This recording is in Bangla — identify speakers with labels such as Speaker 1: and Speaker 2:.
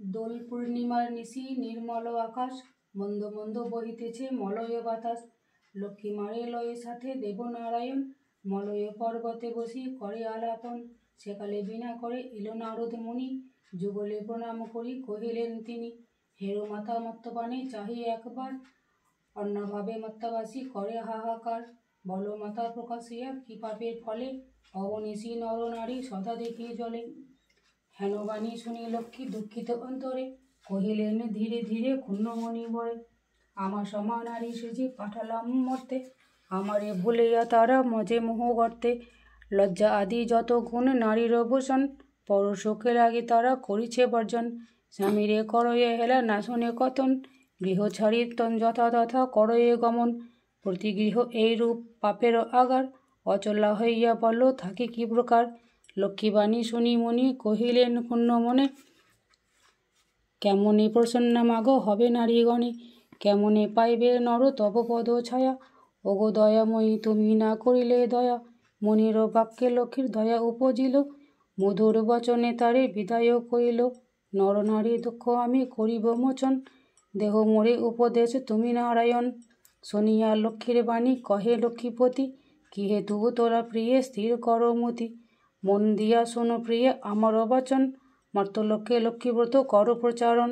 Speaker 1: দোল পূর্ণিমার নিশি নির্মল আকাশ, মন্দ মন্দ বহিতেছে মলয় বাতাস। লক্ষ্মী মারে লয়ে সাথে দেবনারায়ণ, মলয় পর্বতে বসি করে আলাপন। সেকালে বিনা করে এলো নারদ মুনি, যুগলে প্রণাম করি কহিলেন তিনি, হেরো মাতা মত্তপানে চাহি একবার, অন্যভাবে মত্তাবাসী করে হাহাকার। বলো মাতা প্রকাশিয়া কি পাপের ফলে, অবনীশী নর নারী সদা দেখি জলে। হেন বাণী শুনি লক্ষ্মী দুঃখিত অন্তরে, কহিলেন ধীরে ধীরে ক্ষুণ্ণমণি বরে, আমার সমান নারী সেজে পাঠালাম মর্তে, আমারে ভুলিয়া তারা মজে মোহ গর্তে। লজ্জা আদি যত গুণ নারীর ভূষণ, পর সুখের আগে তারা করিছে বর্জন। স্বামীরে করয়ে হেলা না শুনে কতন, গৃহ ছাড়ি তন যথা তথা করয়ে গমন। প্রতি গৃহ এই রূপ পাপের আগার, অচলা হইয়া বল থাকে কি প্রকার। লক্ষ্মীবাণী শুনি মুনি কহিলেন ক্ষুণ্ণ মনে, কেমনে প্রসন্না মাগ হবে নারীগণে, কেমনে পাইবে নর তব পদ ছায়া। ওগো দয়াময়ী তুমি না করিলে দয়া, মুনির বাক্যে লক্ষ্মীর দয়া উপজিল, মধুর বচনে তারে বিদায় কইল। নর নারী দুঃখ আমি করিব মোচন, দেহ মোরে উপদেশ তুমি নারায়ণ। শুনিয়া লক্ষ্মীর বাণী কহে লক্ষ্মীপতি, কি হেতু তোরা প্রিয়ে স্থির কর মতি। মন দিয়া শোনো প্রিয়ে আমার বচন, মর্তলোকে লক্ষ্মীব্রত কর প্রচারণ।